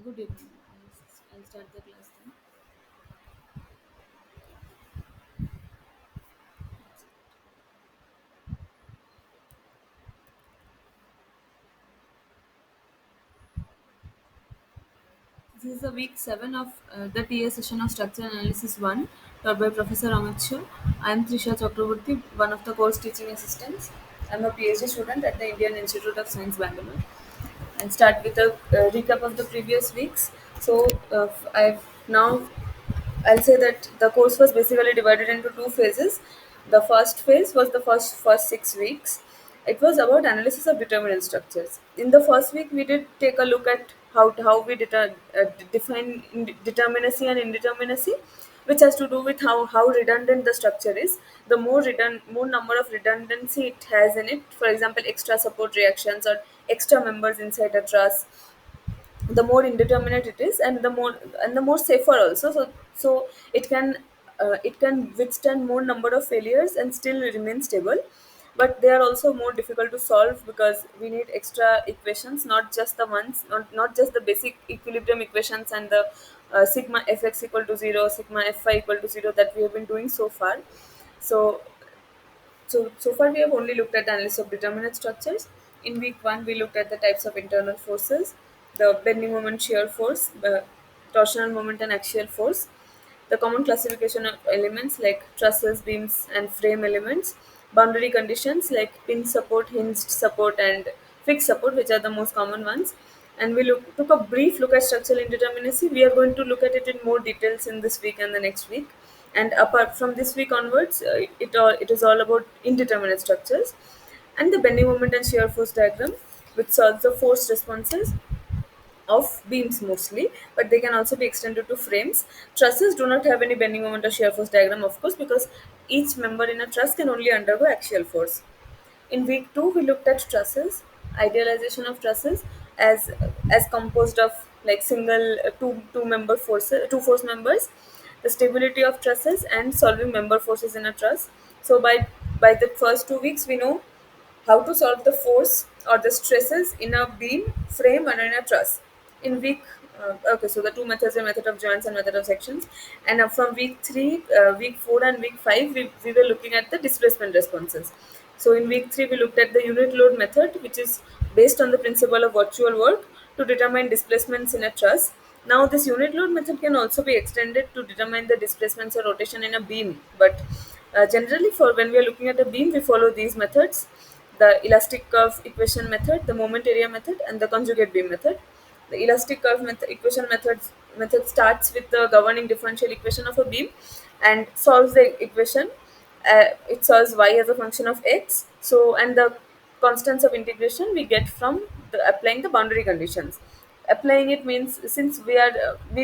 Good evening. I'll start the class then. This is the week 7 of the TA session of Structure Analysis 1 taught by Professor Amit Shah. I am Trisha Chakraborty, one of the course teaching assistants. I am a PhD student at the Indian Institute of Science, Bangalore. And start with a recap of the previous weeks. So I've now I'll say that the course was basically divided into two phases. The first phase was the first 6 weeks. It was about analysis of determinant structures. In the first week, we did take a look at how we define determinacy and indeterminacy, which has to do with how redundant the structure is. The more number of redundancy it has in it, for example, extra support reactions or extra members inside a truss, the more indeterminate it is, and the more safer also. So it can withstand more number of failures and still remain stable, but they are also more difficult to solve because we need extra equations, not just the basic equilibrium equations and the sigma fx equal to 0, sigma fy equal to 0 that we have been doing so far. So so, so far we have only looked at the analysis of determinate structures. In week one, we looked at the types of internal forces, the bending moment, shear force, the torsional moment, and axial force. The common classification of elements like trusses, beams, and frame elements. Boundary conditions like pin support, hinged support, and fixed support, which are the most common ones. And took a brief look at structural indeterminacy. We are going to look at it in more details in this week and the next week. And apart from this week onwards, it is all about indeterminate structures. And the bending moment and shear force diagram, which solves the force responses of beams mostly, but they can also be extended to frames. Trusses do not have any bending moment or shear force diagram, of course, because each member in a truss can only undergo axial force. In week two, we looked at trusses, idealization of trusses as as composed of like single two force members, the stability of trusses, and solving member forces in a truss. So by the first 2 weeks, we know how to solve the force or the stresses in a beam, frame, and in a truss. In okay, so the two methods are method of joints and method of sections. And from week 3, week 4, and week 5, we were looking at the displacement responses. So in week 3, we looked at the unit load method, which is based on the principle of virtual work to determine displacements in a truss. Now, this unit load method can also be extended to determine the displacements or rotation in a beam. But generally, for when we are looking at a beam, we follow these methods: the elastic curve equation method, the moment area method, and the conjugate beam method. The elastic curve equation method starts with the governing differential equation of a beam and solves the equation. It solves y as a function of x. So, and the constants of integration we get from applying the boundary conditions. Applying it means, since we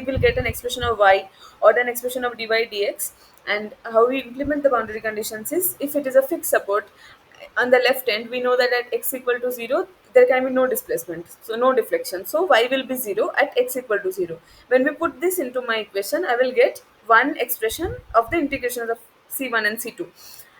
will get an expression of y or an expression of dy dx, and how we implement the boundary conditions is, if it is a fixed support on the left end, we know that at x equal to 0 there can be no displacement, so no deflection, so y will be 0 at x equal to 0. When we put this into my equation, I will get one expression of the integrations of c1 and c2.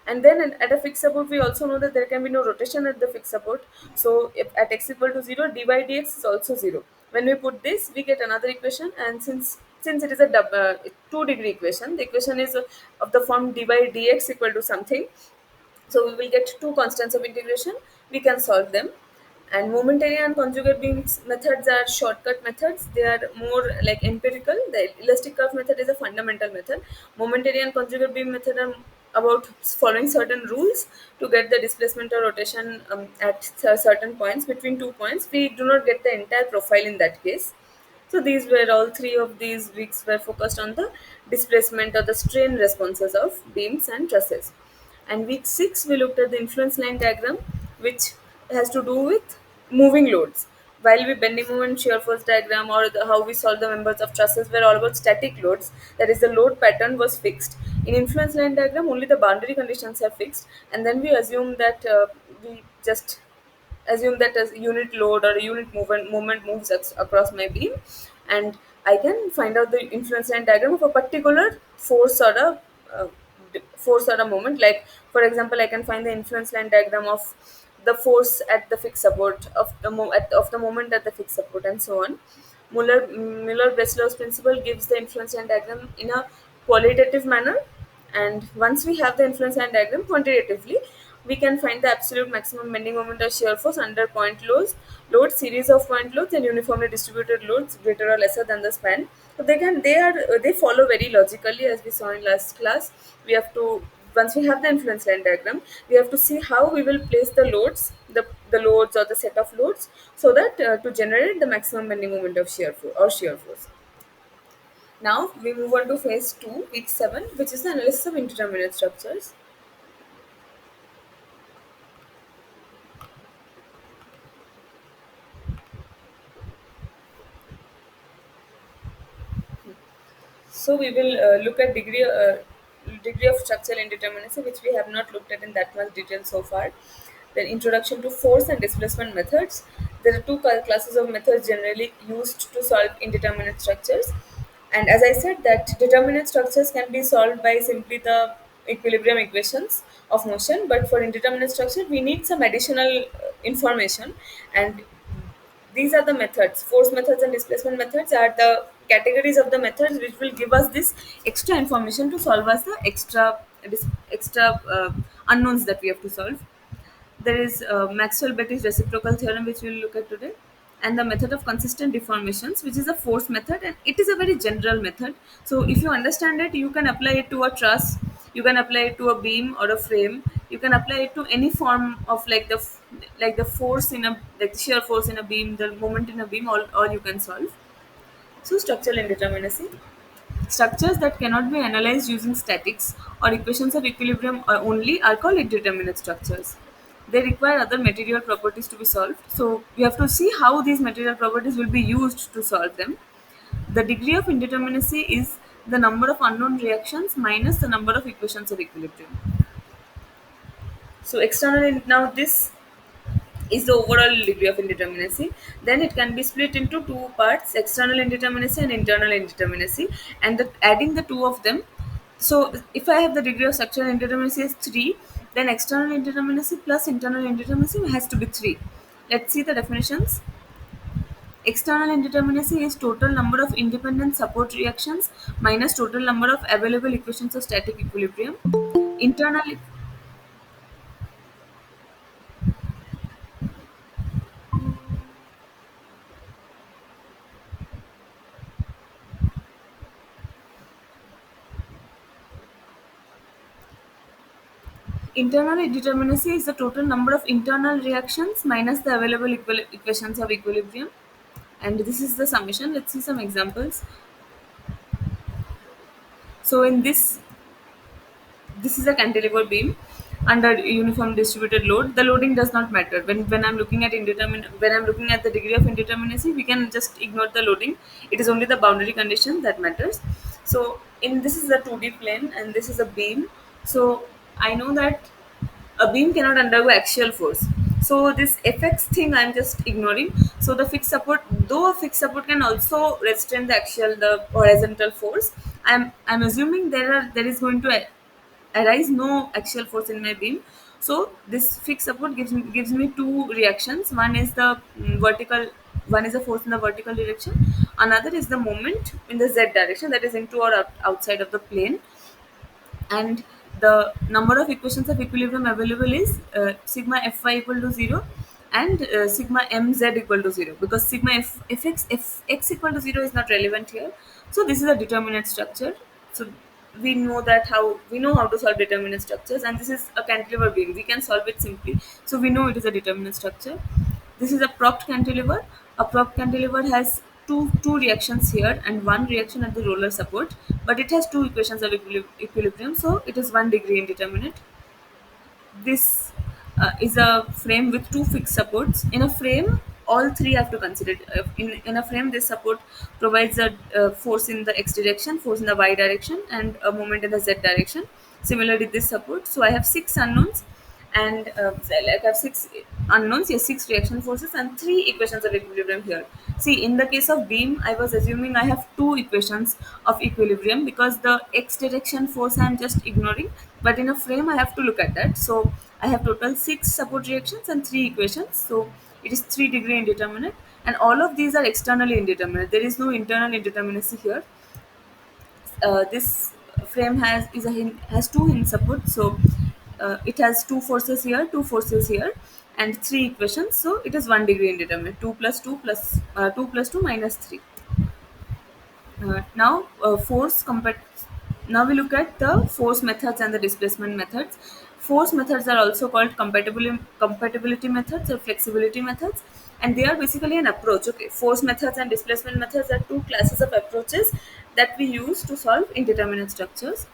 And then at a fixed support, we also know that there can be no rotation at the fixed support, so if at x equal to 0, dy dx is also 0. When we put this, we get another equation, and since it is a 2-degree equation, the equation is of the form dy dx equal to something. So we will get two constants of integration. We can solve them. And momentary and conjugate beams methods are shortcut methods. They are more like empirical. The elastic curve method is a fundamental method. Momentary and conjugate beam method are about following certain rules to get the displacement or rotation at certain points between 2 points. We do not get the entire profile in that case. So these were all three of these weeks were focused on the displacement or the strain responses of beams and trusses. And week 6, we looked at the influence line diagram, which has to do with moving loads. While we bending moment shear force diagram or how we solve the members of trusses were all about static loads, that is, the load pattern was fixed. In influence line diagram, only the boundary conditions are fixed, and then we assume that we just assume that as unit load or a unit movement moves across my beam, and I can find out the influence line diagram of a particular force or a force or a moment. Like, for example, I can find the influence line diagram of the force at the fixed support of the moment at the fixed support, and so on. Muller-Breslau's principle gives the influence line diagram in a qualitative manner, and once we have the influence line diagram quantitatively, we can find the absolute maximum bending moment of shear force under loads, series of point loads, and uniformly distributed loads greater or lesser than the span. So they follow very logically, as we saw in last class. We have to Once we have the influence line diagram, we have to see how we will place the loads or the set of loads, so that to generate the maximum bending moment of shear force. Now we move on to phase 2, week 7, which is the analysis of indeterminate structures. So we will look at degree of structural indeterminacy, which we have not looked at in that much detail so far. Then introduction to force and displacement methods. There are two classes of methods generally used to solve indeterminate structures. And as I said, that determinate structures can be solved by simply the equilibrium equations of motion, but for indeterminate structure we need some additional information. And these are the methods. Force methods and displacement methods are the categories of the methods which will give us this extra information to solve us the extra unknowns that we have to solve. There is Maxwell-Betty's reciprocal theorem, which we will look at today, and the method of consistent deformations, which is a force method, and it is a very general method. So if you understand it, you can apply it to a truss, you can apply it to a beam or a frame, you can apply it to any form of like the force in a like the shear force in a beam, the moment in a beam, all you can solve. So structural indeterminacy. Structures that cannot be analyzed using statics or equations of equilibrium only are called indeterminate structures. They require other material properties to be solved. So we have to see how these material properties will be used to solve them. The degree of indeterminacy is the number of unknown reactions minus the number of equations of equilibrium. So now this is the overall degree of indeterminacy. Then it can be split into two parts: external indeterminacy and internal indeterminacy, and adding the two of them. So if I have the degree of structural indeterminacy as 3, then external indeterminacy plus internal indeterminacy has to be 3. Let's see the definitions. External indeterminacy is total number of independent support reactions minus total number of available equations of static equilibrium. Internal Internal indeterminacy is the total number of internal reactions minus the available equations of equilibrium. And this is the summation. Let's see some examples. So in this is a cantilever beam under uniform distributed load. The loading does not matter. When I'm looking at when I'm looking at the degree of indeterminacy, we can just ignore the loading. It is only the boundary condition that matters. So in this is a 2D plane and this is a beam. So I know that a beam cannot undergo axial force. So this fx thing I'm just ignoring. So the fixed support, though a fixed support can also restrain the horizontal force, I'm assuming there is going to arise no axial force in my beam. So this fixed support gives me two reactions. One is the vertical. One is the force in the vertical direction. Another is the moment in the z direction, that is into or outside of the plane. And the number of equations of equilibrium available is sigma fy equal to 0 and sigma mz equal to 0, because sigma fx equal to 0 is not relevant here. So this is a determinate structure. So we know how to solve determinate structures, and this is a cantilever beam, we can solve it simply. So we know it is a determinate structure. This is a propped cantilever. A propped cantilever has two reactions here and one reaction at the roller support, but it has two equations of equilibrium, so it is 1 degree indeterminate. This is a frame with two fixed supports. In a frame, all three have to consider. In a frame, this support provides a force in the x direction, force in the y direction, and a moment in the z direction. Similarly, this support. So I have six unknowns, and like I have six unknowns. Yes, six reaction forces and three equations of equilibrium here. See, in the case of beam, I was assuming I have two equations of equilibrium because the x direction force I am just ignoring. But in a frame, I have to look at that. So I have total six support reactions and three equations. So it is 3 degree indeterminate. and all of these are externally indeterminate. There is no internal indeterminacy here. This frame has two hinge supports, so it has two forces here, two forces here, and three equations. So it is 1 degree indeterminate. 2 plus 2 minus 3. Now force compet. Now we look at the force methods and the displacement methods. Force methods are also called compatibility methods or flexibility methods, and they are basically an approach. Okay, force methods and displacement methods are two classes of approaches that we use to solve indeterminate structures.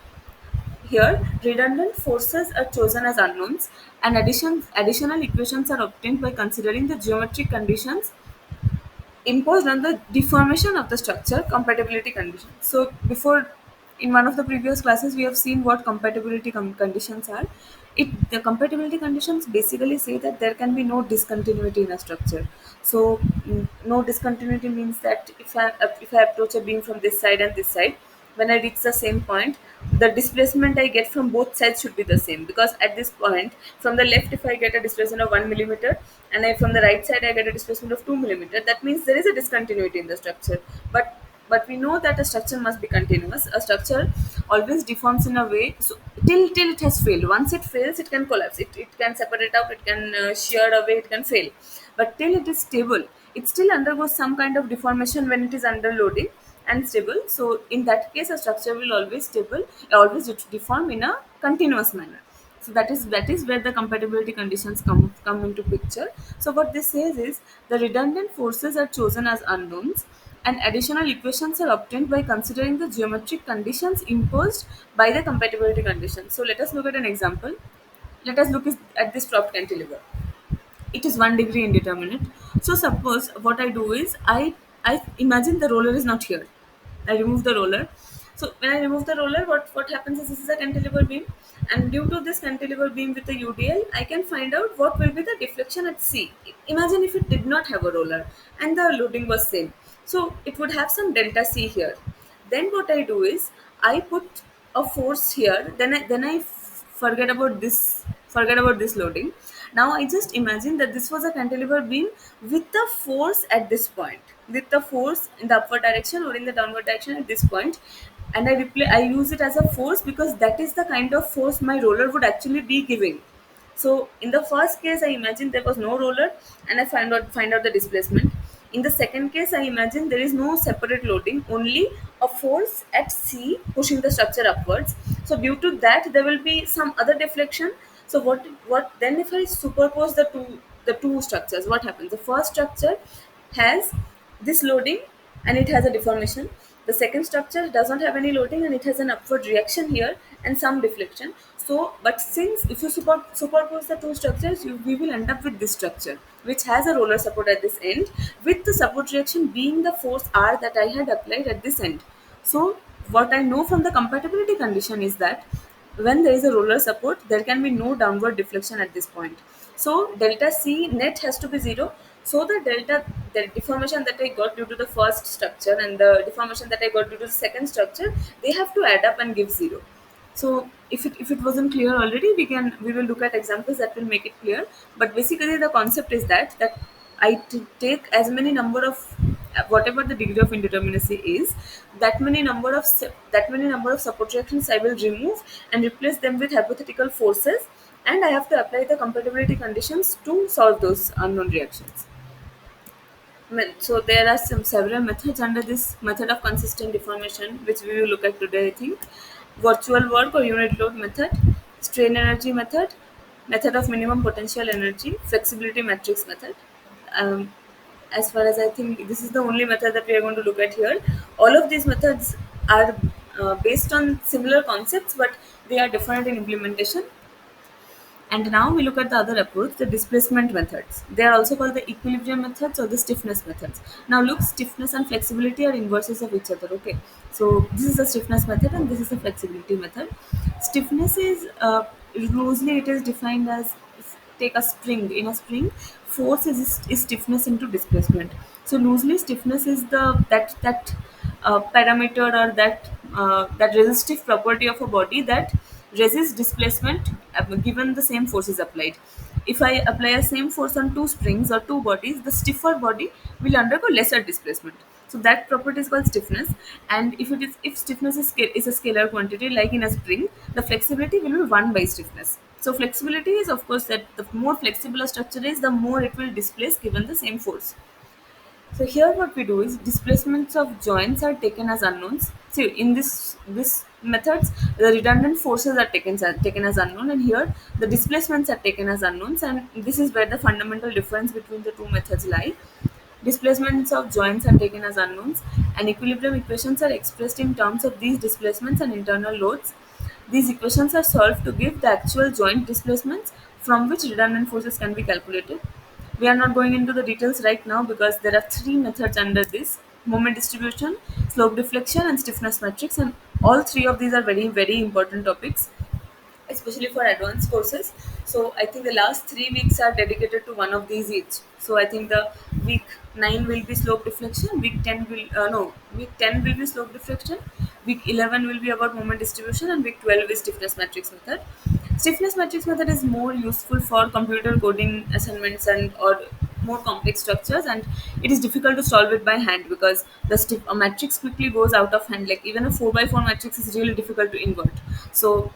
Here, redundant forces are chosen as unknowns, and additional equations are obtained by considering the geometric conditions imposed on the deformation of the structure compatibility condition. So before, in one of the previous classes, we have seen what compatibility conditions are. The compatibility conditions basically say that there can be no discontinuity in a structure. So no discontinuity means that if I approach a beam from this side and this side, when I reach the same point, the displacement I get from both sides should be the same, because at this point, from the left, if I get a displacement of 1 millimeter, and from the right side I get a displacement of 2 millimeter, that means there is a discontinuity in the structure. But we know that a structure must be continuous. A structure always deforms in a way, so till it has failed. Once it fails, it can collapse. It can separate out. It can shear away. It can fail. But till it is stable, it still undergoes some kind of deformation when it is under loading and stable. So in that case, a structure will always deform in a continuous manner. So that is where the compatibility conditions come into picture. So what this says is the redundant forces are chosen as unknowns, and additional equations are obtained by considering the geometric conditions imposed by the compatibility conditions. So let us look at an example. Let us look at this propped cantilever. It is 1 degree indeterminate. So suppose what I do is I imagine the roller is not here. I remove the roller. So when I remove the roller, what happens is this is a cantilever beam, and due to this cantilever beam with the UDL, I can find out what will be the deflection at C. Imagine if it did not have a roller and the loading was same. So it would have some delta C here. Then what I do is I put a force here. Then I forget about this loading. Now I just imagine that this was a cantilever beam with the force at this point, with the force in the upward direction or in the downward direction at this point, and I use it as a force because that is the kind of force my roller would actually be giving. So in the first case, I imagine there was no roller, and I find out the displacement. In the second case, I imagine there is no separate loading, only a force at C pushing the structure upwards. So due to that, there will be some other deflection. So what then if I superpose the two structures, what happens? The first structure has this loading and it has a deformation. The second structure does not have any loading and it has an upward reaction here and some deflection. So, but since if you superpose the two structures, we will end up with this structure, which has a roller support at this end, with the support reaction being the force R that I had applied at this end. So, what I know from the compatibility condition is that when there is a roller support, there can be no downward deflection at this point. So delta C net has to be 0. So the deformation that I got due to the first structure and the deformation that I got due to the second structure, they have to add up and give 0. So if it wasn't clear already, we will look at examples that will make it clear. But basically the concept is that take as many number of whatever the degree of indeterminacy is, that many number of support reactions I will remove and replace them with hypothetical forces, and I have to apply the compatibility conditions to solve those unknown reactions. So there are several methods under this method of consistent deformation, which we will look at today. I think virtual work or unit load method, strain energy method, method of minimum potential energy, flexibility matrix method. Um, as far as I think, this is the only method that we are going to look at here. All of these methods are based on similar concepts, but they are different in implementation. And now we look at the other approach, the displacement methods. They are also called the equilibrium methods or the stiffness methods. Now look, stiffness and flexibility are inverses of each other. Okay, so this is the stiffness method and this is the flexibility method. Stiffness is loosely it is defined as, take a spring. In a spring, force is stiffness into displacement. So loosely, stiffness is that parameter or that resistive property of a body that resists displacement given the same forces applied. if I apply a same force on two springs or two bodies, the stiffer body will undergo lesser displacement. So that property is called stiffness. And if stiffness is a scalar quantity, like in a spring, the flexibility will be 1 by stiffness. So flexibility is of course that the more flexible a structure is, the more it will displace given the same force. So here what we do is displacements of joints are taken as unknowns. See, in this methods, the redundant forces are taken as unknown, and here the displacements are taken as unknowns, and this is where the fundamental difference between the two methods lie. Displacements of joints are taken as unknowns, and equilibrium equations are expressed in terms of these displacements and internal loads. These equations are solved to give the actual joint displacements from which redundant forces can be calculated. We are not going into the details right now because there are three methods under this: moment distribution, slope deflection, and stiffness matrix, and all three of these are very, very important topics, especially for advanced courses. So I think the last 3 weeks are dedicated to one of these each. So I think the week 9 will be slope deflection, week 10 will no week 10 will be slope deflection, week 11 will be about moment distribution, and week 12 is stiffness matrix method. Stiffness matrix method is more useful for computer coding assignments and or more complex structures, and it is difficult to solve it by hand because a matrix quickly goes out of hand. Like even a 4 by 4 matrix is really difficult to invert. So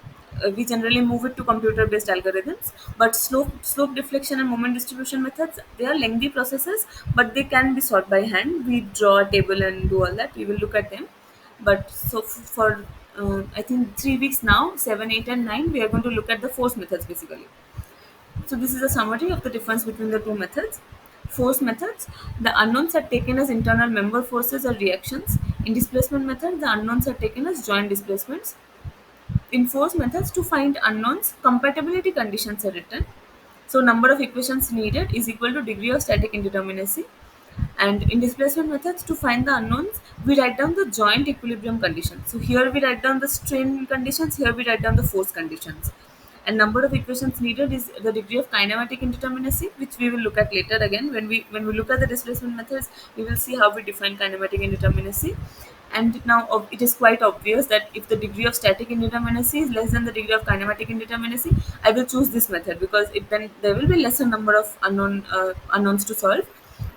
we generally move it to computer based algorithms. But slope deflection and moment distribution methods, they are lengthy processes, but they can be solved by hand. We draw a table and do all that. We will look at them. But for I think 3 weeks now, 7, 8, and 9, we are going to look at the force methods basically. So this is a summary of the difference between the two methods. Force methods, the unknowns are taken as internal member forces or reactions. In displacement method, the unknowns are taken as joint displacements. In force methods, to find unknowns, compatibility conditions are written. So number of equations needed is equal to degree of static indeterminacy. And in displacement methods, to find the unknowns, we write down the joint equilibrium conditions. So here we write down the strain conditions, here we write down the force conditions. And number of equations needed is the degree of kinematic indeterminacy, which we will look at later again. When we look at the displacement methods, we will see how we define kinematic indeterminacy. And now it is quite obvious that if the degree of static indeterminacy is less than the degree of kinematic indeterminacy, I will choose this method because then there will be lesser number of unknowns to solve.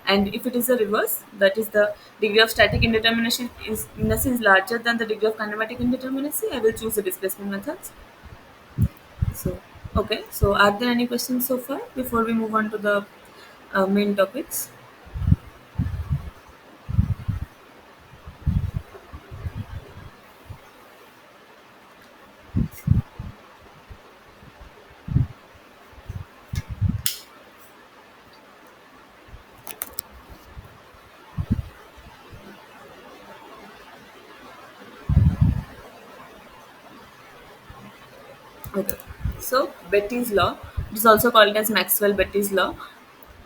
And if it is the reverse, that is the degree of static indeterminacy is larger than the degree of kinematic indeterminacy, I will choose the displacement methods. So, okay. So, are there any questions so far before we move on to the main topics? Okay. So, Betty's law, it is also called as Maxwell-Betty's law.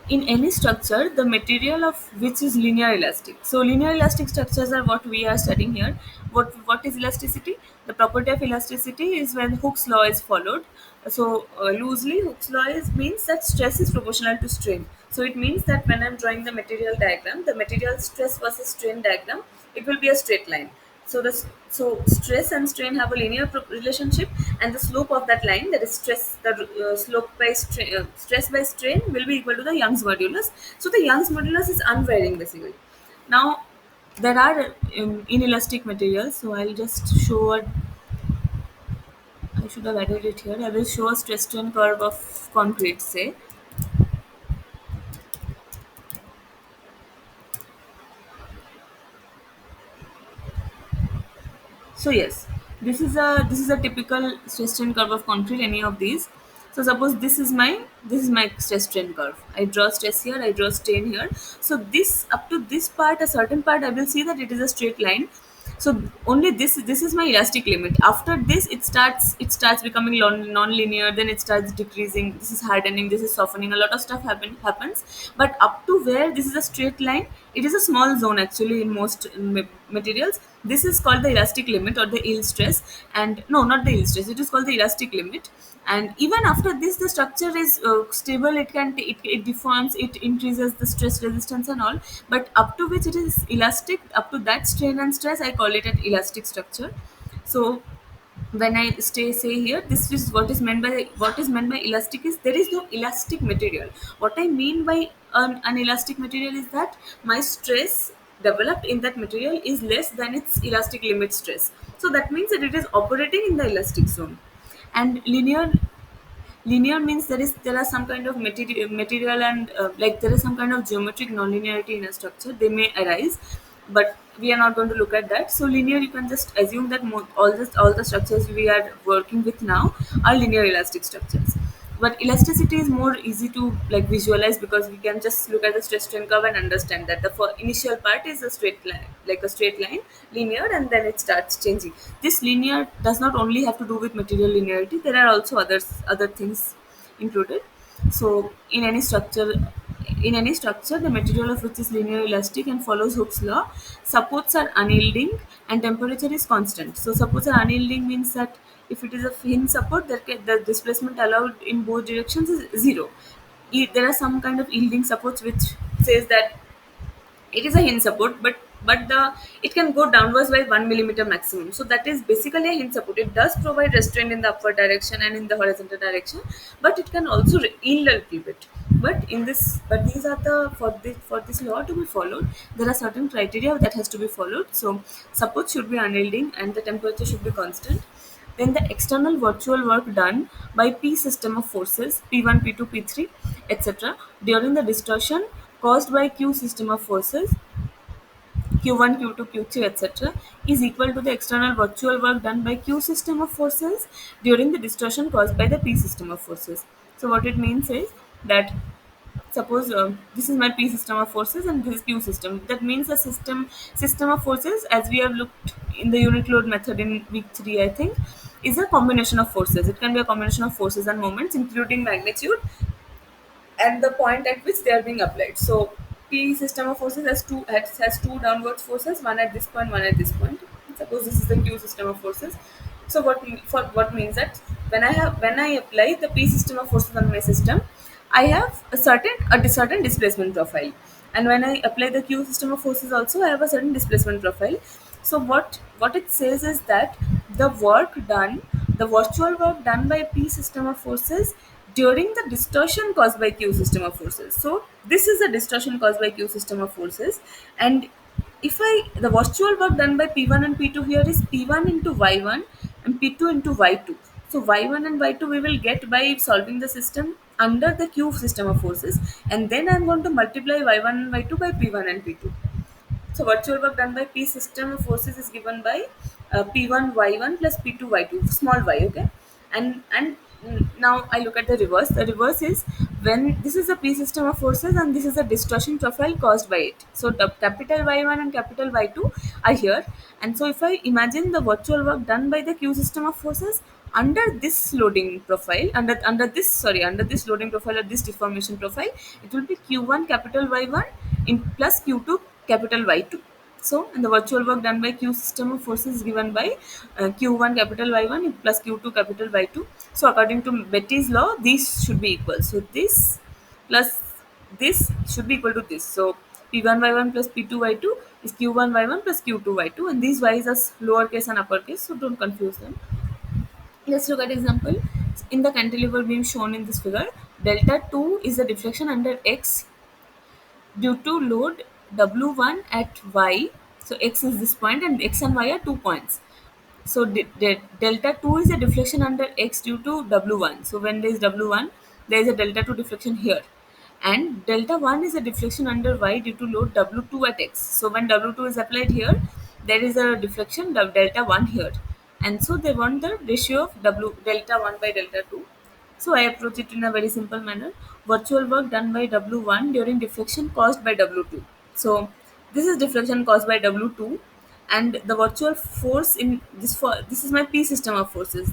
In any structure, the material of which is linear elastic. So linear elastic structures are what we are studying here. What is elasticity? The property of elasticity is when Hooke's law is followed. So loosely, Hooke's law means that stress is proportional to strain. So it means that when I'm drawing the material diagram, the material stress versus strain diagram, it will be a straight line. So stress and strain have a linear relationship, and the slope of that line, that is stress by strain, will be equal to the Young's modulus. So the Young's modulus is unvarying basically. Now there are inelastic materials, so I'll just show a. I should have added it here. I will show a stress strain curve of concrete, say. So yes, this is a typical stress strain curve of concrete. Any of these. So suppose this is my stress strain curve. I draw stress here. I draw strain here. So this up to this part, a certain part, I will see that it is a straight line. So only this is my elastic limit. After this, it starts becoming non-linear. Then it starts decreasing. This is hardening. This is softening. A lot of stuff happens. But up to where this is a straight line, it is a small zone actually in most materials. This is called the elastic limit or the yield stress. And no, not the yield stress. It is called the elastic limit. And even after this, the structure is stable. It deforms, it increases the stress resistance and all. But up to which it is elastic, up to that strain and stress, I call it an elastic structure. So When I say here, this is what is meant by elastic is there is no elastic material. What I mean by an elastic material is that my stress developed in that material is less than its elastic limit stress. So that means that it is operating in the elastic zone. And linear means there are some kind of material and like there is some kind of geometric nonlinearity in a structure. They may arise, but we are not going to look at that. So linear, you can just assume that all the structures we are working with now are linear elastic structures. But elasticity is more easy to like visualize because we can just look at the stress strain curve and understand that the initial part is a straight line, like a straight line, linear, and then it starts changing. This linear does not only have to do with material linearity. There are also other things included. So in any structure, the material of which is linear elastic and follows Hooke's law, supports are unyielding and temperature is constant. So supports are unyielding means that if it is a hinge support, the displacement allowed in both directions is zero. There are some kind of yielding supports which says that it is a hinge support, but the it can go downwards by 1 millimeter maximum. So that is basically a hinge support. It does provide restraint in the upward direction and in the horizontal direction, but it can also yield a little bit. But these are the for this law to be followed, there are certain criteria that has to be followed. So support should be unyielding and the temperature should be constant. Then the external virtual work done by P system of forces P1, P2, P3, etc. during the distortion caused by Q system of forces Q1, Q2, Q3, etc. is equal to the external virtual work done by Q system of forces during the distortion caused by the P system of forces. So what it means is that suppose this is my P system of forces and this is Q system. That means the system of forces, as we have looked in the unit load method in week 3, I think, is a combination of forces. It can be a combination of forces and moments, including magnitude and the point at which they are being applied. So P system of forces has two downwards forces, one at this point, one at this point. Suppose this is the Q system of forces. So what means that when I apply the P system of forces on my system, I have a certain displacement profile, and when I apply the Q system of forces also, I have a certain displacement profile. So what it says is that the work done, the virtual work done by P system of forces during the distortion caused by Q system of forces. So this is the distortion caused by Q system of forces, and if I the virtual work done by P1 and P2 here is P1 into Y1 and P2 into Y2. So Y1 and Y2 we will get by solving the system under the Q system of forces, and then I'm going to multiply Y1 and Y2 by P1 and P2. So virtual work done by P system of forces is given by P1 Y1 plus P2 Y2, small y, okay? And now I look at the reverse. The reverse is when this is a P system of forces and this is a distortion profile caused by it. So the capital Y1 and capital Y2 are here. And so if I imagine the virtual work done by the Q system of forces under this loading profile, under this loading profile or this deformation profile, it will be Q1 capital Y1 in plus Q2 capital Y2. So, and the virtual work done by Q system of forces is given by Q1 capital Y1 plus Q2 capital Y2. So, according to Betty's law, these should be equal. So, this plus this should be equal to this. So, P1 Y1 plus P2 Y2 is Q1 Y1 plus Q2 Y2, and these Y's are lowercase and uppercase, so don't confuse them. Let's look at example. In the cantilever beam shown in this figure, delta 2 is the deflection under X due to load W1 at Y. So X is this point and X and Y are 2 points. So delta 2 is a deflection under X due to W1. So when there is W1, there is a delta 2 deflection here. And delta 1 is a deflection under Y due to load W2 at X. So when W2 is applied here, there is a deflection delta 1 here. And so they want the ratio of delta 1 by delta 2. So I approach it in a very simple manner. Virtual work done by W1 during deflection caused by W2. So this is deflection caused by W2, and the virtual force in this is my P system of forces.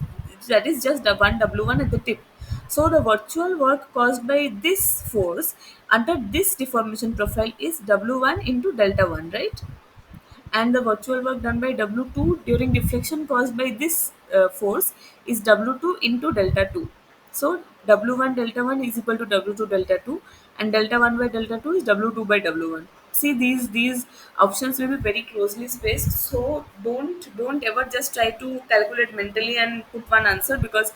That is just the one W1 at the tip. So the virtual work caused by this force under this deformation profile is W1 into delta 1, right? And the virtual work done by W2 during deflection caused by this force is W2 into delta 2. So W1 delta 1 is equal to W2 delta 2, and delta 1 by delta 2 is W2 by W1. see these options will be very closely spaced, so don't ever just try to calculate mentally and put one answer, because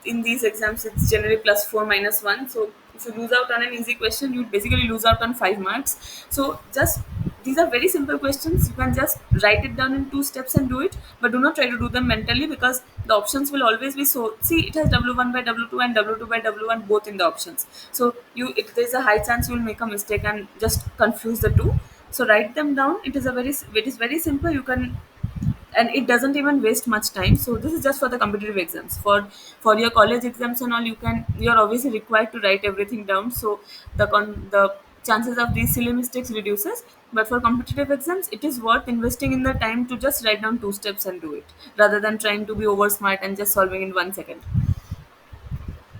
in these exams it's generally plus 4 minus 1. So if you lose out on an easy question, you basically lose out on 5 marks. So just these are very simple questions. You can just write it down in two steps and do it, but do not try to do them mentally, because the options will always be, so see, it has w1 by w2 and w2 by w1 both in the options. So you, if there's a high chance you will make a mistake and just confuse the two. So write them down. It is very simple. You can, and it doesn't even waste much time. So this is just for the competitive exams. For your college exams and all, you're obviously required to write everything down. So the chances of these silly mistakes reduces. But for competitive exams, it is worth investing in the time to just write down two steps and do it, rather than trying to be over smart and just solving in 1 second.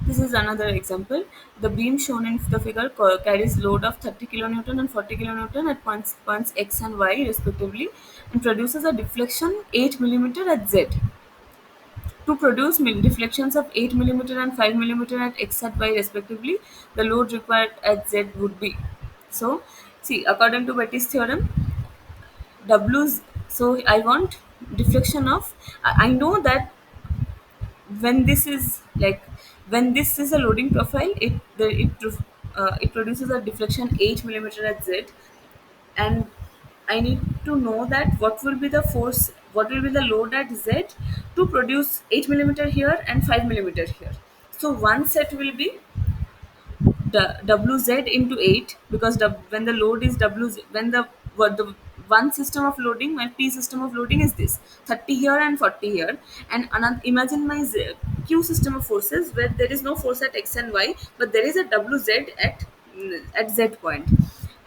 This is another example. The beam shown in the figure carries load of 30 kilonewton and 40 kilonewton at points x and y respectively, and produces a deflection 8 millimeter at z. To produce deflections of 8 millimeter and 5 millimeter at x and y respectively, the load required at z would be. So, see, according to Betty's theorem, W's. So I want deflection of. I know that when this is like, when this is a loading profile, it produces a deflection 8 millimeter at z, and I need to know that what will be the force, what will be the load at z to produce 8 millimeter here and 5 millimeter here. So one set will be WZ into 8, because when the load is when the one system of loading, my P system of loading is this 30 here and 40 here, and another, imagine my Q system of forces where there is no force at X and Y, but there is a WZ at Z point.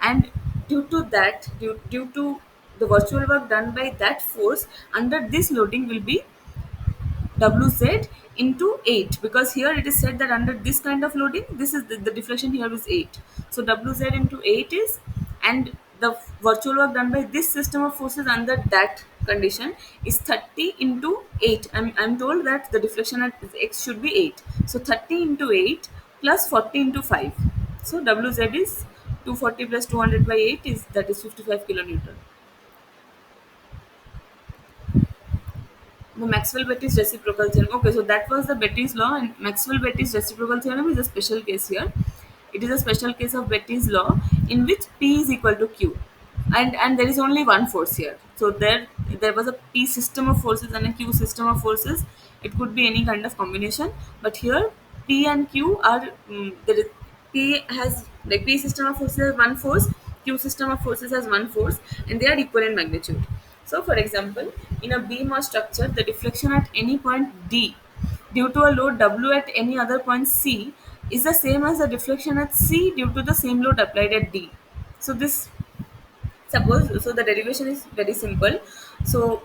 And due to that, due to the virtual work done by that force under this loading will be WZ into 8, because here it is said that under this kind of loading, this is the deflection here is 8. So WZ into 8 is, and the virtual work done by this system of forces under that condition is 30 into 8. I'm told that the deflection at x should be 8. So 30 into 8 plus 40 into 5. So WZ is 240 plus 200 by 8 is, that is 55 kilonewton. The Maxwell-Betty's reciprocal theorem. Okay, so that was the Betty's law, and Maxwell-Betty's reciprocal theorem is a special case here. It is a special case of Betty's law in which P is equal to Q, and there is only one force here. So there was a P system of forces and a Q system of forces. It could be any kind of combination, but here P and Q are there is, P has, like, P system of forces has one force, Q system of forces has one force, and they are equal in magnitude. So, for example, in a beam or structure, the deflection at any point D due to a load W at any other point C is the same as the deflection at C due to the same load applied at D. So, this, suppose, so the derivation is very simple. So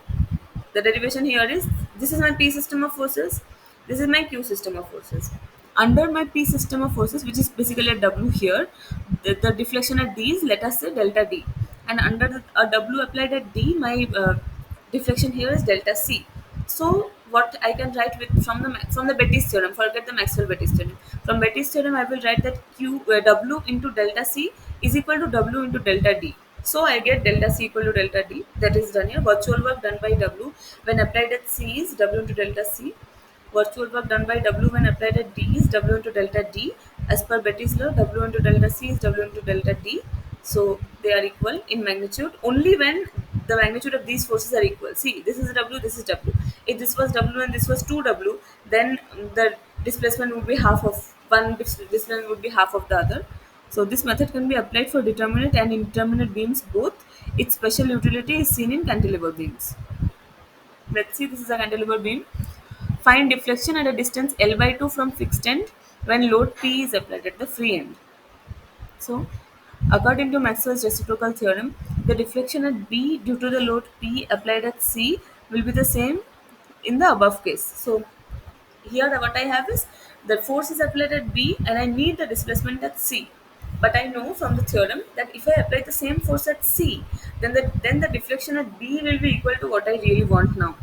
the derivation here is, this is my P system of forces, this is my Q system of forces. Under my P system of forces, which is basically a W here, the deflection at D is, let us say, delta D, and under a W applied at D, my deflection here is delta C. So what I can write with, from the Betty's theorem, forget the Maxwell-Betty's theorem. From Betty's theorem, I will write that W into delta C is equal to W into delta D. So I get delta C equal to delta D. That is done here. Virtual work done by W when applied at C is W into delta C. Virtual work done by W when applied at D is W into delta D. As per Betty's law, W into delta C is W into delta D. So they are equal in magnitude only when the magnitude of these forces are equal. See, this is W, this is W. If this was W and this was 2W, then the displacement would be half of one, displacement would be half of the other. So this method can be applied for determinate and indeterminate beams both. Its special utility is seen in cantilever beams. Let's see, this is a cantilever beam. Find deflection at a distance L by 2 from fixed end when load P is applied at the free end. So, according to Maxwell's reciprocal theorem, the deflection at B due to the load P applied at C will be the same in the above case. So, here what I have is the force is applied at B and I need the displacement at C. But I know from the theorem that if I apply the same force at C, then the deflection at B will be equal to what I really want now.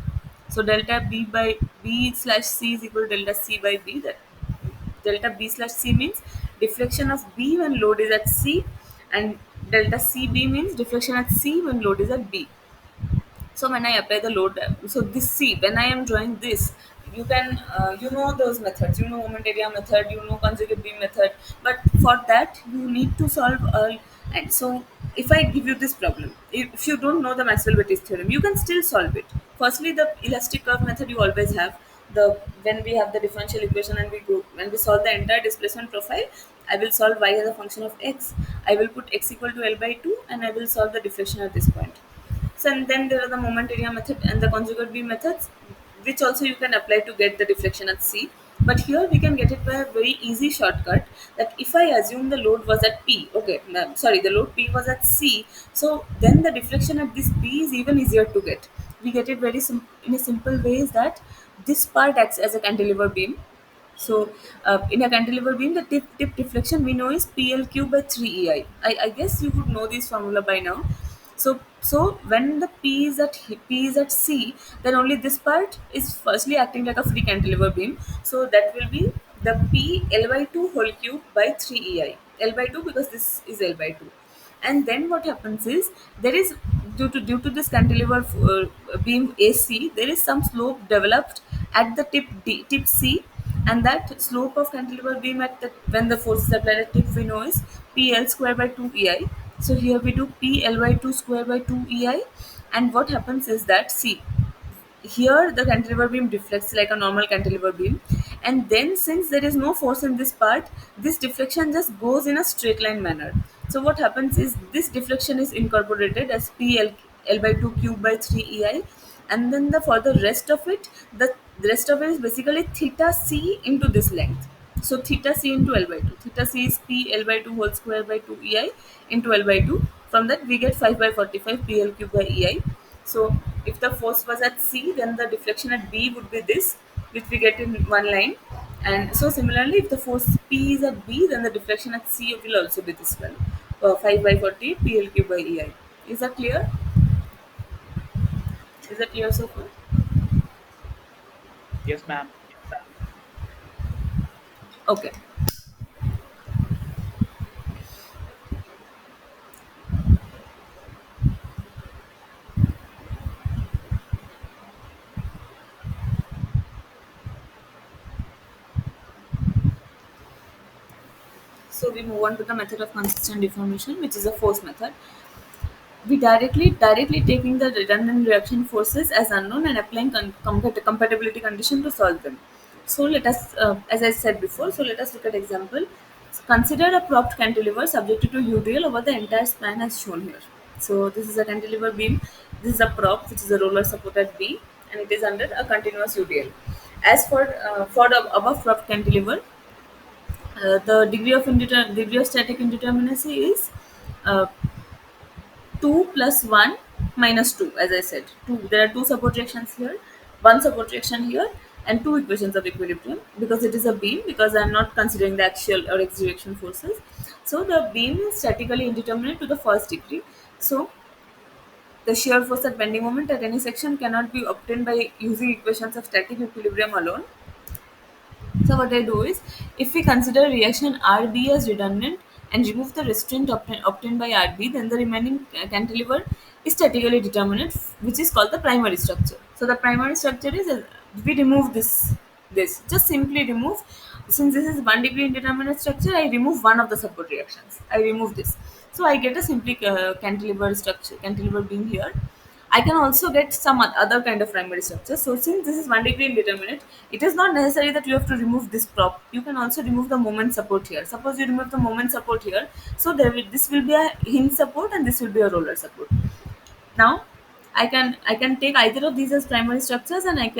So delta B by B slash C is equal to delta C by B. That delta B slash C means deflection of B when load is at C, and Delta CB means deflection at C when load is at B. So when I apply the load, so this C, when I am drawing this, you can, you know those methods, you know moment area method, you know conjugate beam method, but for that you need to solve all. And so if I give you this problem, if you don't know the Maxwell-Bettis theorem, you can still solve it. Firstly, the elastic curve method you always have. The when we have the differential equation and we go when we solve the entire displacement profile, I will solve y as a function of x. I will put x equal to L/2 and I will solve the deflection at this point. So and then there are the moment area method and the conjugate beam methods, which also you can apply to get the deflection at C. But here we can get it by a very easy shortcut that if I assume the load was at P, okay, sorry, the load P was at C, so then the deflection at this P is even easier to get. We get it very in a simple way is that this part acts as a cantilever beam. So, in a cantilever beam, the tip deflection we know is PL by 3 EI. I guess you would know this formula by now. So when the P is at C, then only this part is firstly acting like a free cantilever beam. So that will be the P L/2 whole cube by 3 EI. L/2 because this is L/2. And then what happens is there is due to this cantilever beam AC, there is some slope developed at the tip C, and that slope of cantilever beam at the when the force is applied at tip we know is PL square by 2 EI. So here we do PL by 2 square by 2 EI, and what happens is that see, here the cantilever beam deflects like a normal cantilever beam, and then since there is no force in this part, this deflection just goes in a straight line manner. So what happens is this deflection is incorporated as L by 2 cube by 3 EI, and then for the rest of it, the rest of it is basically theta c into this length. So theta c into L/2. Theta c is P L/2 whole square by 2 EI into L/2. From that we get 5 by 45 PL cube by EI. So if the force was at C, then the deflection at B would be this, which we get in one line. And so similarly, if the force P is at B, then the deflection at C will also be this one, 5 by 40 PL cube by EI. Is that clear? Is that clear so far? Yes, ma'am. Okay. So we move on to the method of consistent deformation, which is a force method. We directly taking the redundant reaction forces as unknown and applying compatibility condition to solve them. So let us, as I said before, so let us look at example. So consider a propped cantilever subjected to UDL over the entire span as shown here. So this is a cantilever beam. This is a prop, which is a roller supported B, and it is under a continuous UDL. As for the above propped cantilever, the degree of static indeterminacy is uh, 2 plus 1 minus 2, as I said. There are two support reactions here, one support reaction here, and two equations of equilibrium because it is a beam, because I am not considering the axial or x direction forces. So the beam is statically indeterminate to the first degree. So the shear force at bending moment at any section cannot be obtained by using equations of static equilibrium alone. So what I do is, if we consider reaction RB as redundant and remove the restraint obtained by RB, then the remaining cantilever is statically determinate, which is called the primary structure. So the primary structure is, we remove this just simply remove, since this is 1 degree indeterminate structure, I remove one of the support reactions. I remove this, so I get a simply cantilever structure, cantilever beam here. I can also get some other kind of primary structure. So since this is 1 degree indeterminate, it is not necessary that you have to remove this prop. You can also remove the moment support here. Suppose you remove the moment support here, so this will be a hinge support and this will be a roller support. Now I can take either of these as primary structures, and I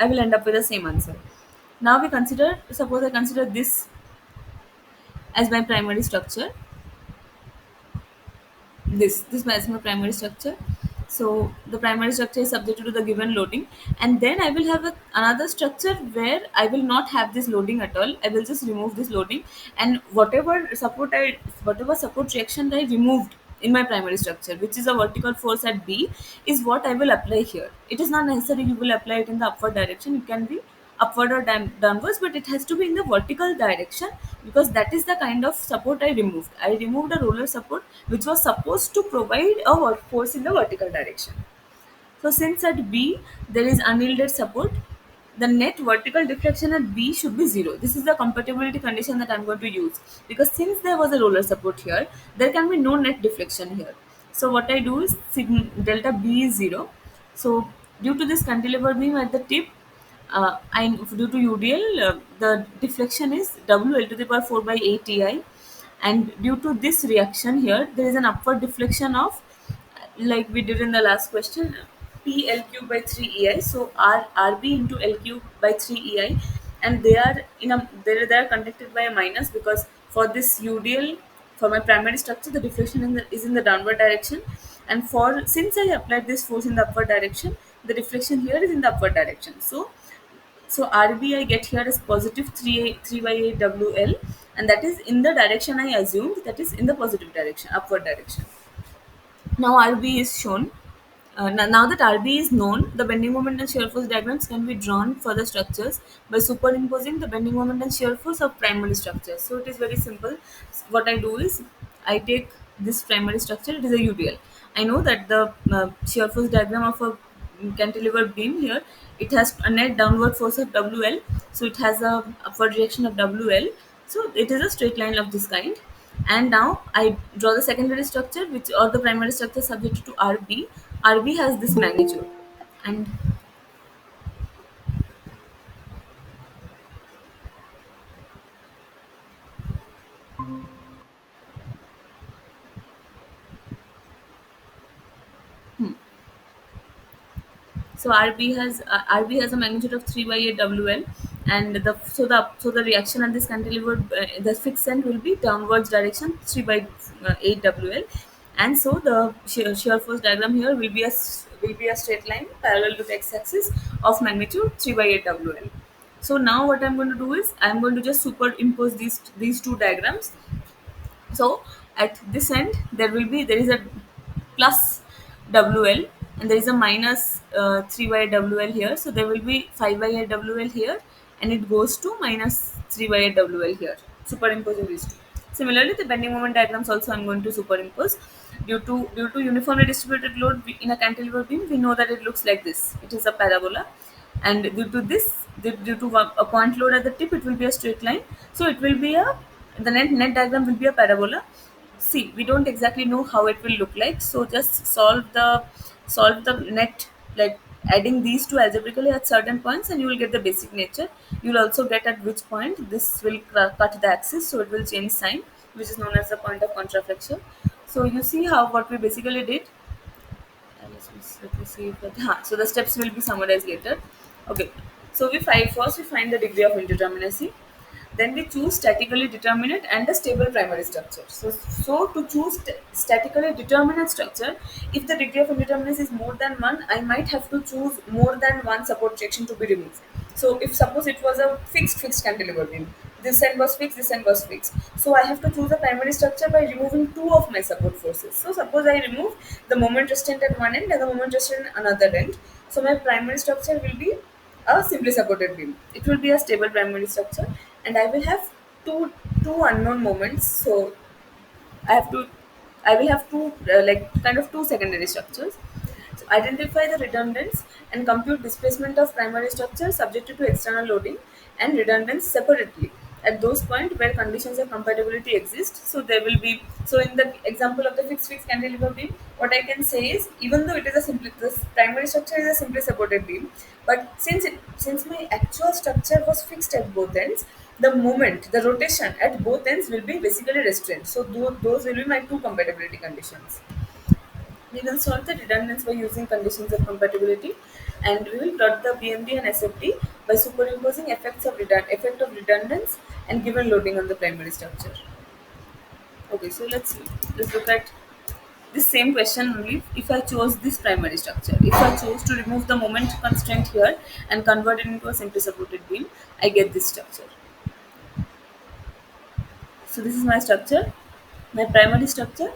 will end up with the same answer. Now we consider, suppose I consider this as my primary structure, this is my primary structure. So the primary structure is subjected to the given loading, and then I will have another structure where I will not have this loading at all. I will just remove this loading, and whatever support reaction I removed in my primary structure, which is a vertical force at B, is what I will apply here. It is not necessary you will apply it in the upward direction, it can be upward or downwards, but it has to be in the vertical direction, because that is the kind of support I removed. I removed a roller support which was supposed to provide a force in the vertical direction. So since at B there is unyielded support, the net vertical deflection at B should be zero. This is the compatibility condition that I'm going to use, because since there was a roller support here, there can be no net deflection here. So what I do is sigma delta B is zero. So due to this cantilever beam at the tip, I due to UDL, the deflection is WL to the power 4 by 8 EI, and due to this reaction here, there is an upward deflection of, like we did in the last question, P L cube by 3 EI. So R RB into L cube by 3 EI, and they are in a they are conducted by a minus, because for this UDL, for my primary structure, the deflection is in the downward direction, and for since I applied this force in the upward direction, the deflection here is in the upward direction. So RB I get here is positive 3 by 8 WL, and that is in the direction I assumed, that is in the positive direction, upward direction. Now RB is shown. Now that RB is known, the bending moment and shear force diagrams can be drawn for the structures by superimposing the bending moment and shear force of primary structures. So it is very simple. What I do is I take this primary structure, it is a UDL. I know that the shear force diagram of a cantilever beam here, it has a net downward force of WL, so it has a upward reaction of WL. So it is a straight line of this kind. And now I draw the secondary structure, which or the primary structure subject to RB. RB has this magnitude, and so RB has a magnitude of 3 by 8 WL, and the reaction at this cantilever, the fixed end will be downwards direction 3 by 8 WL, and so the shear force diagram here will be a straight line parallel to the x-axis of magnitude 3 by 8 WL. So now what I'm going to do is I'm going to just superimpose these two diagrams. So at this end there is a plus WL, and there is a minus 3 by WL here. So there will be 5 by 8 WL here, and it goes to minus 3 by 8 WL here. Superimposing these two. Similarly, the bending moment diagrams also I'm going to superimpose. Due to uniformly distributed load in a cantilever beam, we know that it looks like this. It is a parabola, and due to a point load at the tip, it will be a straight line. So it will be a the net diagram will be a parabola. See, we don't exactly know how it will look like, so just solve the net, like adding these two algebraically at certain points, and you will get the basic nature. You will also get at which point this will cut the axis, so it will change sign, which is known as the point of contraflexion. So you see how what we basically did. Let me see if so the steps will be summarized later. Okay, so we find the degree of indeterminacy. Then we choose statically determinate and a stable primary structure. So to choose statically determinate structure, if the degree of indeterminacy is more than one, I might have to choose more than one support section to be removed. So if suppose it was a fixed cantilever beam, this end was fixed, this end was fixed. So I have to choose a primary structure by removing two of my support forces. So suppose I remove the moment restraint at one end and the moment restraint at another end. So my primary structure will be a simply supported beam. It will be a stable primary structure, and I will have two unknown moments. So I have to I will have two like kind of two secondary structures. So identify the redundants and compute displacement of primary structure subjected to external loading and redundance separately at those points where conditions of compatibility exist. So there will be, so in the example of the fixed cantilever beam, what I can say is, even though it is a simply this primary structure is a simply supported beam, but since my actual structure was fixed at both ends, the rotation at both ends will be basically restrained. So those will be my two compatibility conditions. We will solve the redundance by using conditions of compatibility, and we will plot the BMD and SFD by superimposing effect of redundance and given loading on the primary structure. Okay, so let's look at this same question only if I chose this primary structure. If I chose to remove the moment constraint here and convert it into a simply supported beam, I get this structure. So this is my structure. My primary structure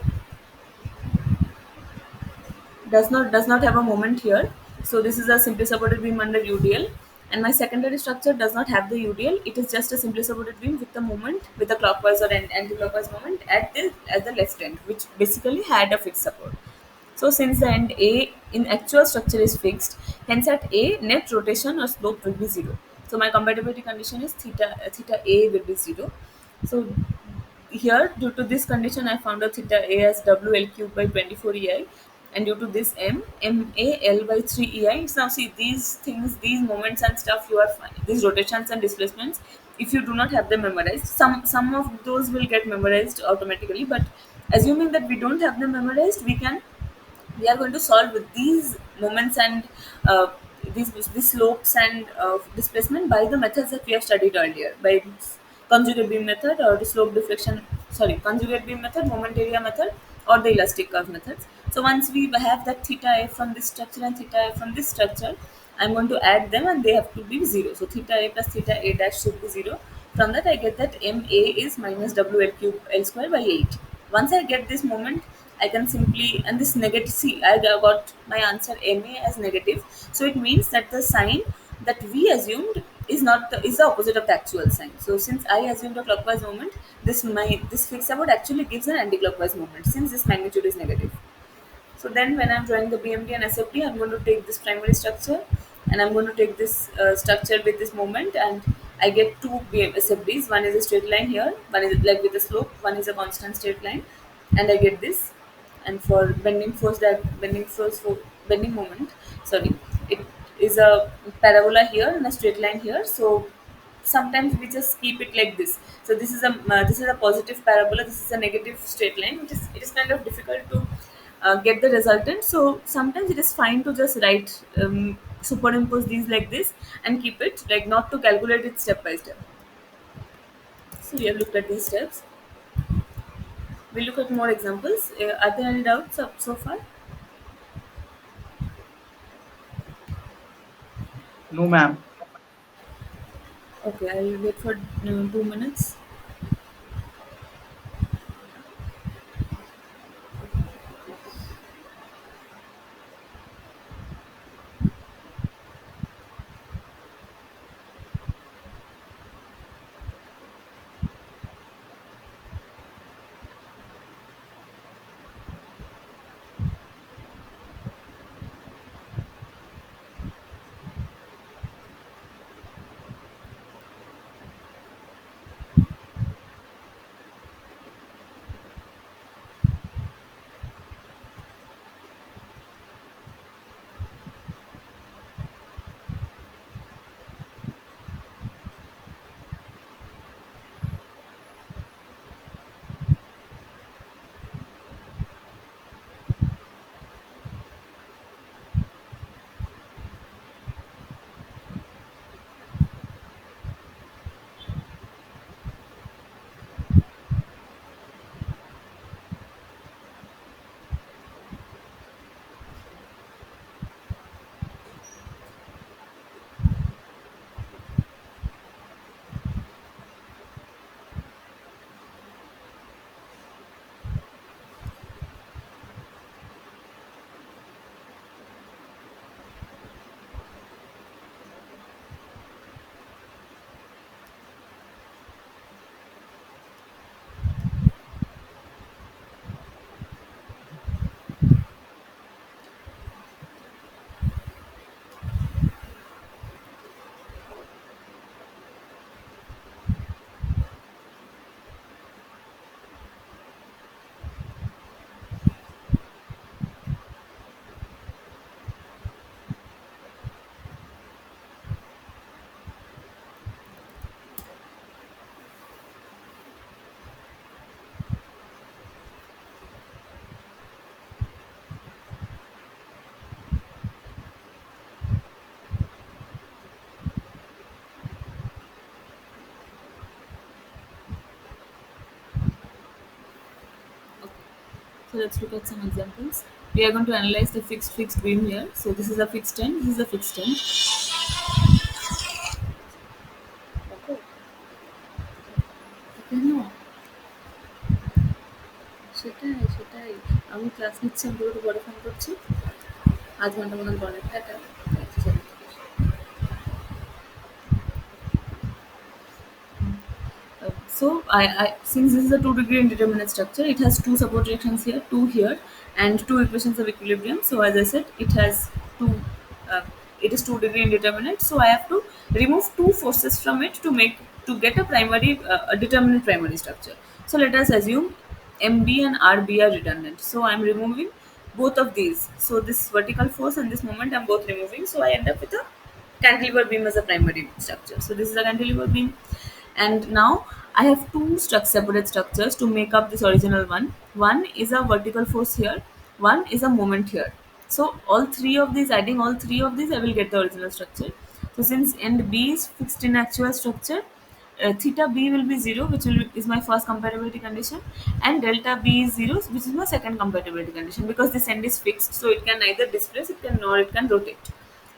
does not have a moment here. So this is a simply supported beam under UDL, And my secondary structure does not have the UDL. It is just a simply supported beam with the moment, with the clockwise or anti-clockwise moment at the left end, which basically had a fixed support. So since the end A in actual structure is fixed, hence at A net rotation or slope will be zero. So my compatibility condition is theta A will be zero. So here, due to this condition, I found out theta A as WL cubed by 24 EI, and due to this MA L by 3 EI. So now see these things, these moments and stuff you are these rotations and displacements. If you do not have them memorized, some of those will get memorized automatically. But assuming that we don't have them memorized, we are going to solve with these moments and uh, these slopes and displacement by the methods that we have studied earlier, by conjugate beam method or the slope deflection, sorry, conjugate beam method, moment area method, or the elastic curve methods. So once we have that theta a from this structure and theta a from this structure, I'm going to add them and they have to be zero. So theta a plus theta a dash should be zero. From that I get that MA is minus WL cube L square by 8. Once I get this moment, I can simply, and this negative, see, I got my answer MA as negative. So it means that the sign that we assumed is not is the opposite of the actual sign. So since I assumed a clockwise moment, this fixed about actually gives an anti-clockwise moment since this magnitude is negative. So then when I'm drawing the BMD and SFD, I'm going to take this primary structure and I'm going to take this structure with this moment, and I get two SFDs. One is a straight line here, one is like with a slope, one is a constant straight line, and I get this. And for bending moment, sorry, it is a parabola here and a straight line here. So sometimes we just keep it like this. So this is a positive parabola, this is a negative straight line, which is, it is kind of difficult to get the resultant. So sometimes it is fine to just write, superimpose these like this and keep it, like not to calculate it step by step. So we have looked at these steps. We'll look at more examples. Are there any doubts so far? No, ma'am. Okay, I'll wait for 2 minutes. Okay. So let's look at some examples. We are going to analyze the fixed beam here. So this is a fixed end, this is a fixed end. Okay. কেন সেটাই আমি class নিচ্ছি, আমি তোকে একটু পরে phone করছি। 5 ঘন্টা মতন পরে। Tata. So since this is a 2-degree indeterminate structure, it has two support reactions here, two here, and two equations of equilibrium. So as I said, two. Uh, it is 2-degree indeterminate. So I have to remove two forces from it to get a determinate primary structure. So let us assume MB and RB are redundant. So I'm removing both of these. So this vertical force and this moment I'm both removing. So I end up with a cantilever beam as a primary structure. So this is a cantilever beam, and now I have two separate structures to make up this original one. One is a vertical force here, one is a moment here. So adding all three of these, I will get the original structure. So since end B is fixed in actual structure, theta B will be 0, is my first compatibility condition, and delta B is 0, which is my second compatibility condition, because this end is fixed, so it can neither displace, it can rotate.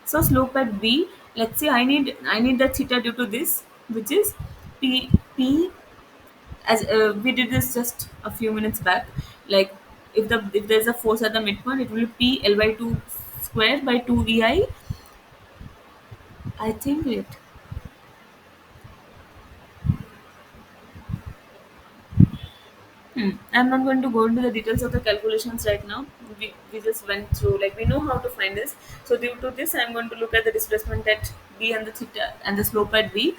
So slope at B, let's say I need the theta due to this, which is P, as we did this just a few minutes back. Like if there's a force at the midpoint, it will be P L by 2 square by 2 VI. I think it. I'm not going to go into the details of the calculations right now. We just went through, like, we know how to find this. So due to this, I'm going to look at the displacement at B and the theta and the slope at B.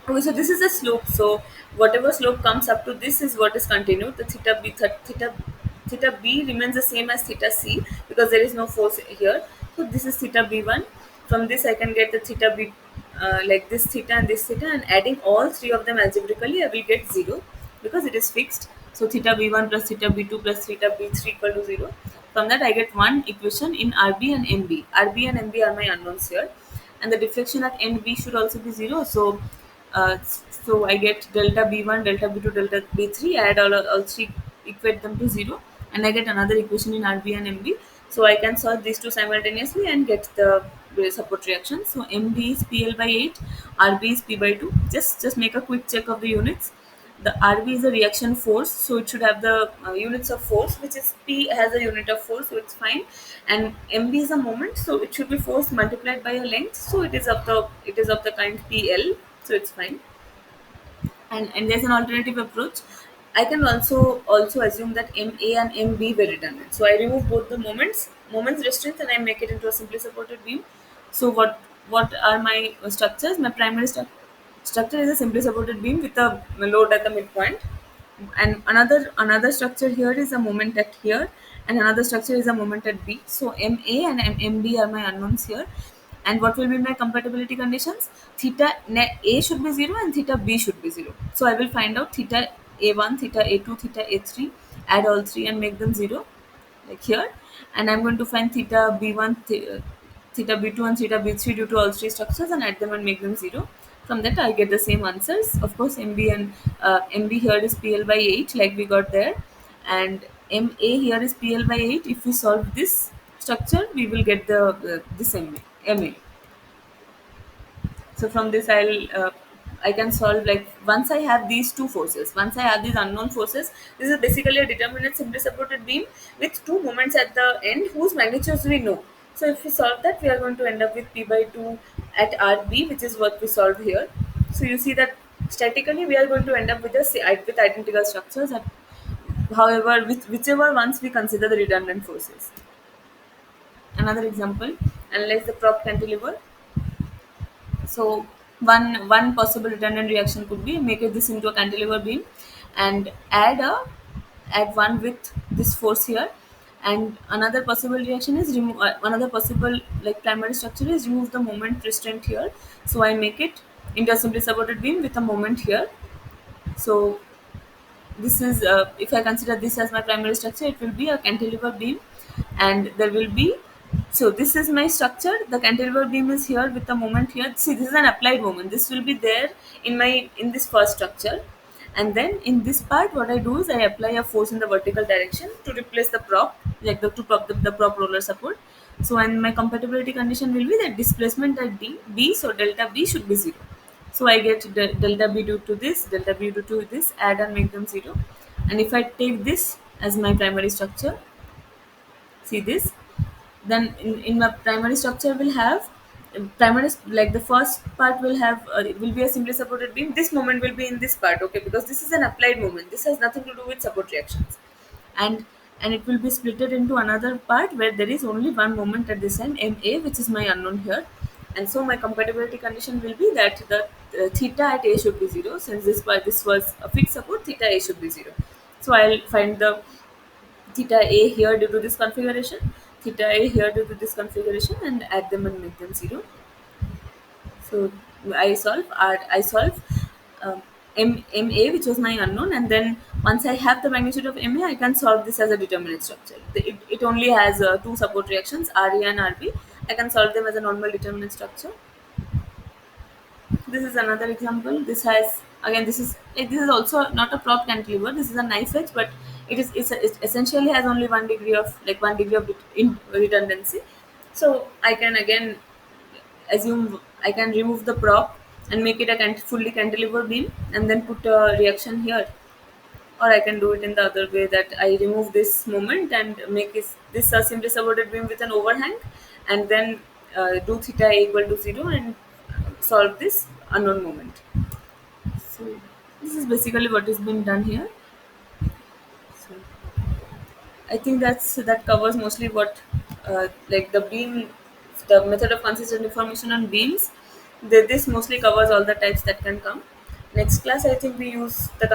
Okay, so this is the slope. So whatever slope comes up to this is what is continued. The theta b remains the same as theta c, because there is no force here. So this is theta b1. From this I can get the theta b, like this theta, and adding all three of them algebraically, I will get 0, because it is fixed. So theta b1 plus theta b2 plus theta b3 equal to 0. From that I get one equation in RB and MB. RB and MB are my unknowns here, and the deflection at end B should also be 0. So I get delta B1, delta B2, delta B3, add all three, equate them to 0, and I get another equation in RB and MB. So I can solve these two simultaneously and get the support reaction. So MB is PL by 8, RB is P by 2. Just make a quick check of the units. The RB is a reaction force, so it should have the units of force, which is P has a unit of force, so it's fine. And MB is a moment, so it should be force multiplied by a length, so it is of the kind PL, so it's fine. And there's an alternative approach. I can also assume that MA and MB were redundant. So I remove both the moments restraints, and I make it into a simply supported beam. So what are my structures? My primary structure is a simply supported beam with a load at the midpoint, and another structure here is a moment at here, and another structure is a moment at B. So MA and MB are my unknowns here. And what will be my compatibility conditions? Theta net A should be 0 and theta B should be 0. So I will find out theta A1, theta A2, theta A3, add all three and make them 0, like here. And I'm going to find theta B1, theta B2 and theta B3 due to all three structures, and add them and make them 0. From that I get the same answers. Of course, MB here is PL by 8, like we got there, and MA here is PL by 8. If we solve this structure, we will get this MA. So from this I can solve, like, once I have these two forces, once I have these unknown forces, this is basically a determinate simply supported beam with two moments at the end whose magnitudes we know. So if we solve that, we are going to end up with P by 2 at RB, which is what we solved here. So you see that statically we are going to end up with identical structures, however, with whichever ones we consider the redundant forces. Another example: analyze the prop cantilever. So one possible redundant reaction could be make this into a cantilever beam, and add one with this force here. And another possible reaction is another possible, like, primary structure is remove the moment restraint here. So I make it into a simply supported beam with a moment here. So this is, if I consider this as my primary structure, it will be a cantilever beam, and there will be, so this is my structure. The cantilever beam is here with the moment here. See, this is an applied moment. This will be there in this first structure, and then in this part, what I do is I apply a force in the vertical direction to replace the prop, like to prop the prop roller support. So, and my compatibility condition will be that displacement at B, so delta B should be 0. So I get delta B due to this, delta B due to this, add and make them 0. And if I take this as my primary structure, see this, then in my primary structure will have primary like the first part will have it will be a simply supported beam. This moment will be in this part, okay, because this is an applied moment. This has nothing to do with support reactions, and it will be splitted into another part where there is only one moment at this end, ma, which is my unknown here. And so my compatibility condition will be that the theta at a should be 0, since this was a fixed support. Theta a should be 0. So I'll find the theta a here due to this configuration, theta a here due to this configuration, and add them and make them 0. So I solve um, ma, which was my unknown, and then once I have the magnitude of ma, I can solve this as a determinate structure. It only has two support reactions, Ra and Rb. I can solve them as a normal determinate structure. This is another example. This has, again, this is also not a prop cantilever. This is a knife edge, but it essentially has only 1 degree of, like, 1 degree of redundancy. So I can again assume I can remove the prop and make it a fully cantilever beam, and then put a reaction here. Or I can do it in the other way, that I remove this moment and make this a simply supported beam with an overhang, and then do theta equal to 0 and solve this unknown moment. So this is basically what is being done here. So I think that covers mostly what like the method of consistent deformation on beams. This mostly covers all the types that can come. Next class, I think we use the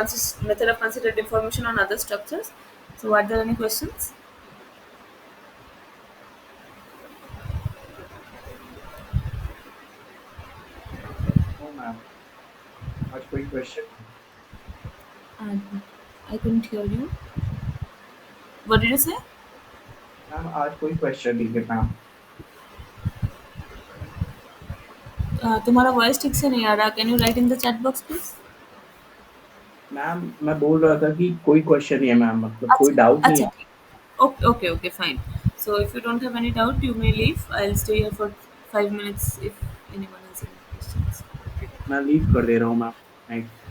method of consistent deformation on other structures. So, are there any questions? No, ma'am. आज कोई question नहीं। Uh, I couldn't hear you. What did you say? Ma'am आज कोई question नहीं है ma'am. तुम्हारा voice ठीक से नहीं आ रहा. Can you right in the chat box please? Ma'am मैं बोल रहा था कि कोई क्वेश्चन नहीं है मैम, मतलब कोई अच्छा. डाउट नहीं अच्छा, है। ठीक. Okay, okay, okay, fine. So if you don't have any doubt, you may leave. I'll stay here for 5 minutes if anyone has any questions. मैं लीव कर दे रहा हूँ ma'am. Thanks.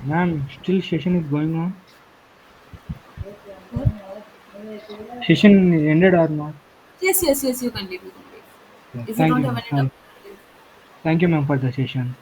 Ma'am, still session is going on. What? Session is ended or not? Yes, yes, yes. You can leave. You can leave. Yeah, If you thank don't you, have ma'am. any doubt, Thank you, ma'am, for the session.